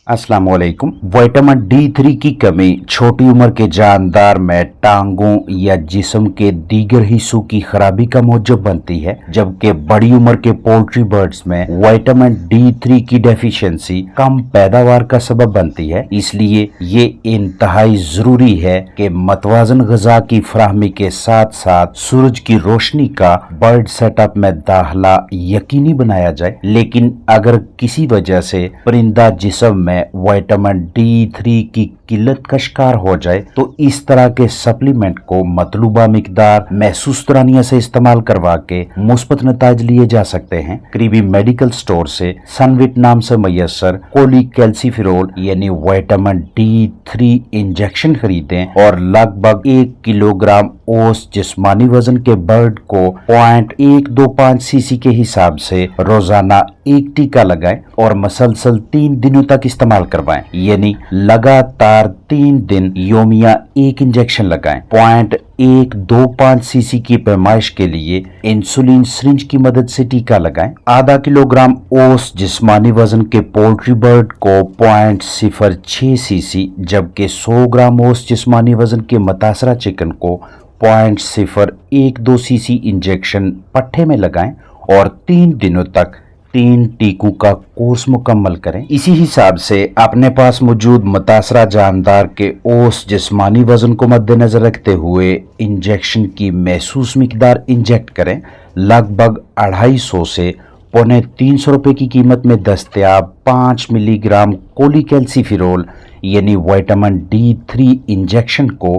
अस्सलाम वालेकुम। Vitamin D3 की कमी छोटी उम्र के जानदार में टांगों या जिस्म के दीगर हिस्सों की खराबी का मौजब बनती है, जबकि बड़ी उम्र के पोल्ट्री बर्ड्स में विटामिन D3 की डेफिशिएंसी कम पैदावार का सबब बनती है। इसलिए ये इंतहाई जरूरी है कि मतवाजन ग़िज़ा की फराहमी के साथ साथ सूरज की रोशनी का बर्ड सेटअप में दाखिला यकीनी बनाया जाए। लेकिन अगर किसी वजह से परिंदा जिस्म में विटामिन D3 की किल्लत का शिकार हो जाए तो इस तरह के सप्लीमेंट को मतलूबा मिकदार महसूस दरानिया से इस्तेमाल करवा के मुस्बत नताइज लिए जा सकते हैं। करीबी मेडिकल स्टोर से सनविट नाम से मैसर कोलिकैल्सिफेरॉल यानी विटामिन D3 इंजेक्शन खरीदें और लगभग 1 किलोग्राम औसत जिस्मानी वजन के बर्ड को 0.125 सीसी के हिसाब से रोजाना एक टीका लगाएं और मसलसल 3 दिनों तक इस्तेमाल करवाएं, यानी लगातार 3 दिन योमिया एक इंजेक्शन लगाएं। 0.125 सीसी की पैमाइश के लिए इंसुलिन सिरिंज की मदद से टीका लगाएं। आधा किलोग्राम औसत जिस्मानी वजन के पोल्ट्री बर्ड को 0.06 सीसी, जबकि 100 ग्राम औसत जिस्मानी वजन के मुतासरा चिकन को 0.012 सीसी इंजेक्शन पट्टे में लगाएं और 3 दिनों तक 3 टीकों का कोर्स मुकम्मल करें। इसी हिसाब से अपने पास मौजूद मुतासरा जानदार के औसत जिस्मानी वजन को मद्देनजर रखते हुए इंजेक्शन की महसूस मिकदार इंजेक्ट करें। लगभग 250 से पौने 300 रुपए की कीमत में दस्तयाब 5 मिलीग्राम कोलिकैल्सिफेरॉल यानी विटामिन D3 इंजेक्शन को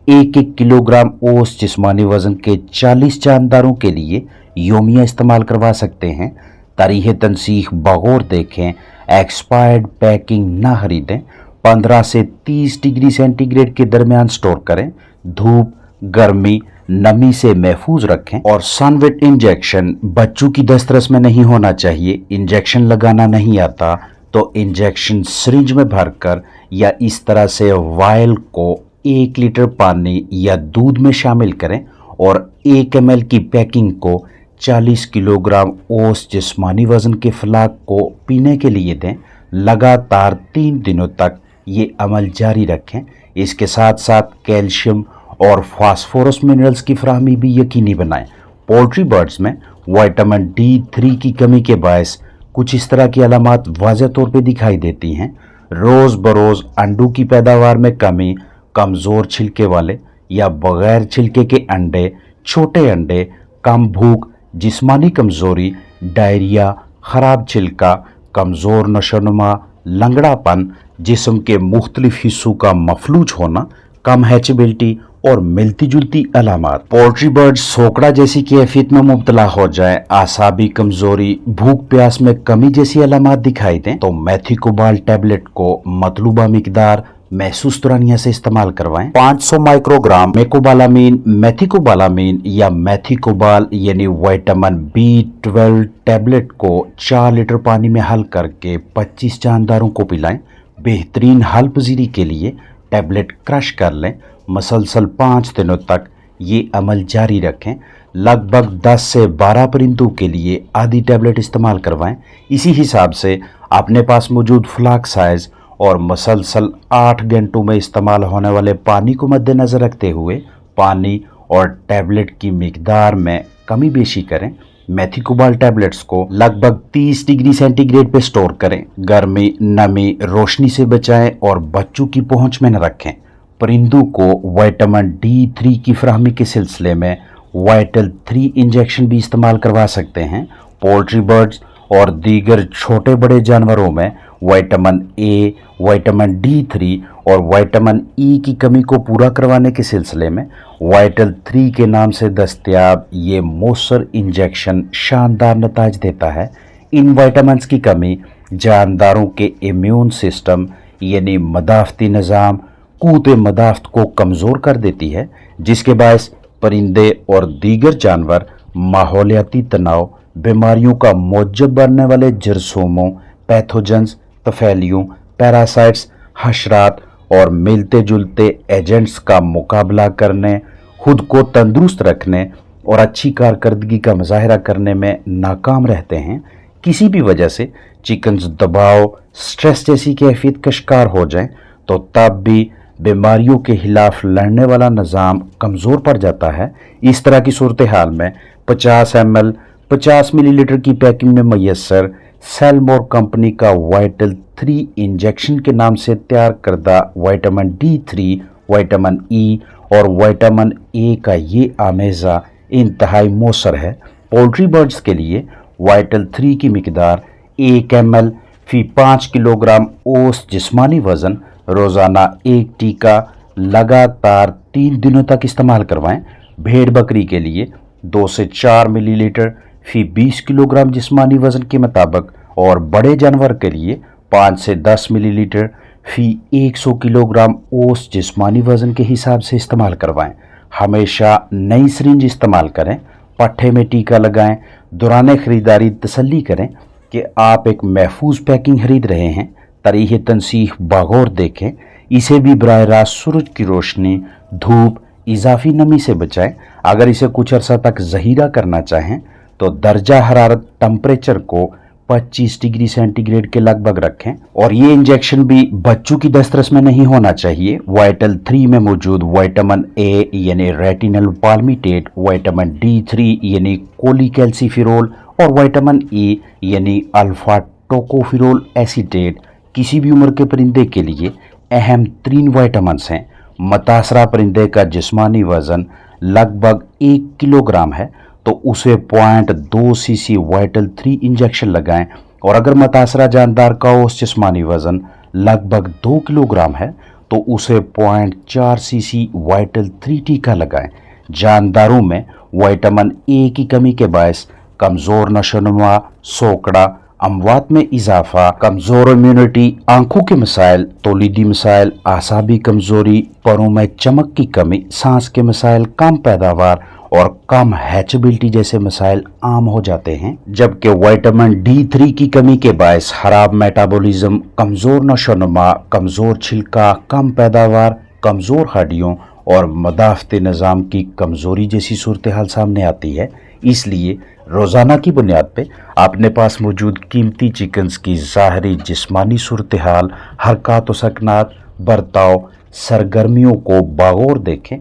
1-1 किलोग्राम औसत जिस्मानी वजन के 40 जानदारों के लिए योमिया इस्तेमाल करवा सकते हैं। तारीख़ तनसीख बगौर देखें, एक्सपायर्ड पैकिंग ना खरीदें। 15 से 30 डिग्री सेंटीग्रेड के दरमियान स्टोर करें। धूप, गर्मी, नमी से महफूज रखें और सनविट इंजेक्शन बच्चों की दस्तरस में नहीं होना चाहिए। इंजेक्शन लगाना नहीं आता तो इंजेक्शन सिरिंज में भरकर या इस तरह से वायल को 1 लीटर पानी या दूध में शामिल करें और 1 ml की पैकिंग को 40 किलोग्राम औसत जिस्मानी वजन के फलाक को पीने के लिए दें। लगातार 3 दिनों तक ये अमल जारी रखें। इसके साथ साथ कैल्शियम और फास्फोरस मिनरल्स की फराहमी भी यकीनी बनाएं। पोल्ट्री बर्ड्स में विटामिन D3 की कमी के बायस कुछ इस तरह की अलामात वाज़ेह तौर पे दिखाई देती हैं। रोज़ बरोज़ अंडों की पैदावार में कमी, कमज़ोर छिलके वाले या बगैर छिलके के अंडे, छोटे अंडे, कम भूख, जिस्मानी कमज़ोरी, डायरिया, ख़राब छिलका, कमज़ोर नशोनुमा, लंगड़ापन, जिस्म के मुख्तलिफ हिस्सों का मफलूज होना, कम हैचेबिलिटी और मिलती जुलती अलामात। पोल्ट्री बर्ड सोकड़ा जैसी कैफियत में मुब्तला हो जाए, आसाबी कमज़ोरी, भूख प्यास में कमी जैसी अलामात दिखाई दें तो मेथिकोबाल टैबलेट को मतलूबा मिकदार महसूस दरानिया से इस्तेमाल करवाएं। 500 माइक्रोग्राम मेकोबालामीन, मेथिकोबालामीन या मेथिकोबाल यानी विटामिन B12 टैबलेट को 4 लीटर पानी में हल करके 25 जानदारों को पिलाएं। बेहतरीन हल पजीरी के लिए टैबलेट क्रश कर लें। मसलसल 5 दिनों तक ये अमल जारी रखें। लगभग 10 से 12 परिंदों के लिए आधी टैबलेट इस्तेमाल करवाएं। इसी हिसाब से अपने पास मौजूद फ्लाक साइज और मसलसल 8 घंटों में इस्तेमाल होने वाले पानी को मद्देनजर रखते हुए पानी और टैबलेट की मिकदार में कमी बेशी करें। मेथिकोबाल टैबलेट्स को लगभग 30 डिग्री सेंटीग्रेड पे स्टोर करें। गर्मी, नमी, रोशनी से बचाएं और बच्चों की पहुंच में न रखें। परिंदों को विटामिन D3 की फराहमी के सिलसिले में वाइटल 3 इंजेक्शन भी इस्तेमाल करवा सकते हैं। पोल्ट्री बर्ड्स और दीगर छोटे बड़े जानवरों में विटामिन A, विटामिन D3 और विटामिन E की कमी को पूरा करवाने के सिलसिले में वाइटल 3 के नाम से दस्तयाब ये मौसर इंजेक्शन शानदार नताइज देता है। इन विटामिन्स की कमी जानदारों के इम्यून सिस्टम यानी मदाफ़ती निज़ाम, क़ुव्वत मदाफ़त को कमज़ोर कर देती है, जिसके बायस परिंदे और दीगर जानवर माहौलियाती तनाव, बीमारियों का मौजब बनने वाले जरसूमों, पैथोजेंस, तफैलियों, पैरासाइट्स, हशरात और मिलते जुलते एजेंट्स का मुकाबला करने, खुद को तंदुरुस्त रखने और अच्छी कारकर्दगी का मुजाहरा करने में नाकाम रहते हैं। किसी भी वजह से चिकन्स दबाव, स्ट्रेस जैसी कैफियत का शिकार हो जाएं तो तब भी बीमारियों के खिलाफ लड़ने वाला निज़ाम कमज़ोर पड़ जाता है। इस तरह की सूरत हाल में 50 ml 50 मिलीलीटर की पैकिंग में मैसर सेलमोर कंपनी का वाइटल 3 इंजेक्शन के नाम से तैयार करदा विटामिन D3, विटामिन E और विटामिन A का ये आमेज़ा इंतहाई मौसर है। पोल्ट्री बर्ड्स के लिए वाइटल 3 की मिकदार 1 ml फी 5 किलोग्राम औसत जिस्मानी वज़न रोज़ाना एक टीका लगातार 3 दिनों तक इस्तेमाल करवाएं। भेड़ बकरी के लिए 2 से 4 मिलीलीटर फी 20 किलोग्राम जिस्मानी वज़न के मुताबिक और बड़े जानवर के लिए 5 से 10 मिलीलीटर फी 100 किलोग्राम औसत जिस्मानी वज़न के हिसाब से इस्तेमाल करवाएं। हमेशा नई सिरिंज इस्तेमाल करें, पट्ठे में टीका लगाएं। दौरान ख़रीदारी तसल्ली करें कि आप एक महफूज पैकिंग खरीद रहे हैं। तारीख़ तनसीह बगौर देखें। इसे भी बराह रास्त सूरज की रोशनी, धूप, इजाफी नमी से बचाएं। अगर इसे कुछ अर्सा तक ज़हीरा करना चाहें तो दर्जा हरारत टेम्परेचर को 25 डिग्री सेंटीग्रेड के लगभग रखें। और ये इंजेक्शन भी बच्चों की दस्तरस में नहीं होना चाहिए। वाइटल 3 में मौजूद विटामिन A यानी रेटिनल पाल्मिटेट, विटामिन D3 यानी कोलिकैल्सिफेरॉल और विटामिन E यानी अल्फा टोकोफेरॉल एसीटेट किसी भी उम्र के परिंदे के लिए अहम 3 विटामिन्स हैं। मुतासरा परिंदे का जिस्मानी वज़न लगभग 1 किलोग्राम है तो उसे 0.2 cc वाइटल 3 इंजेक्शन लगाएं। और अगर मुतासरा जानदार का औसत जिस्मानी वज़न लगभग 2 किलोग्राम है तो उसे 0.4 cc वाइटल 3 टीका लगाएं। जानदारों में विटामिन A की कमी के बायस कमज़ोर नशोनुमा, सोकड़ा, अमवात में इजाफा, कमज़ोर इम्यूनिटी, आंखों के मसाइल, तौलीदी मसाइल, आसाबी कमज़ोरी, परों में चमक की कमी, सांस के मसाइल, कम पैदावार और कम हैचेबिलिटी जैसे मसाइल आम हो जाते हैं। जबकि विटामिन D3 की कमी के बायस खराब मेटाबॉलिज्म, कमज़ोर नशोनुमा, कमज़ोर छिलका, कम पैदावार, कमज़ोर हड्डियों और मदाफ़ती निज़ाम की कमज़ोरी जैसी सूरत हाल सामने आती है। इसलिए रोज़ाना की बुनियाद पे अपने पास मौजूद कीमती चिकन्स की ज़ाहरी जिस्मानी सूरत हाल, हरकत व सकनात, बर्ताव, सरगर्मियों को बगौर देखें।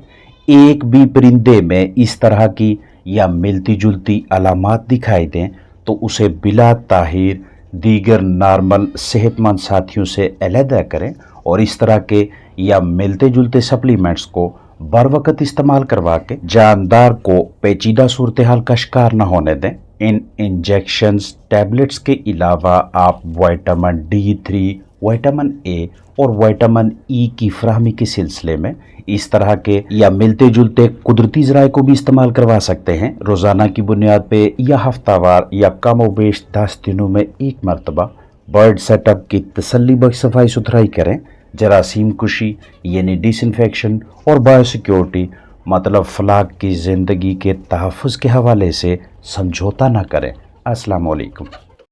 एक भी परिंदे में इस तरह की या मिलती जुलती अलामात दिखाई दें तो उसे बिला ताहीर दीगर नॉर्मल सेहतमंद साथियों से अलहदा करें और इस तरह के या मिलते जुलते सप्लीमेंट्स को बर वक्त इस्तेमाल करवा के जानदार को पेचीदा सूरत हाल का शिकार न होने दें। इन इंजेक्शंस टैबलेट्स के अलावा आप विटामिन D3, विटामिन A और विटामिन E की फराहमी के सिलसिले में इस तरह के या मिलते जुलते कुदरती ज़राए को भी इस्तेमाल करवा सकते हैं। रोज़ाना की बुनियाद पे या हफ्तावार या कम व बेश 10 दिनों में एक मरतबा बर्ड सेटअप की तसल्ली बख्श सफाई सुथराई करें। जरासीम कुशी यानी डिसइंफेक्शन और बायोसिक्योरिटी मतलब फलाक की ज़िंदगी के तहफ़्फ़ुज़ के हवाले से समझौता न करें। अस्सलाम वालेकुम।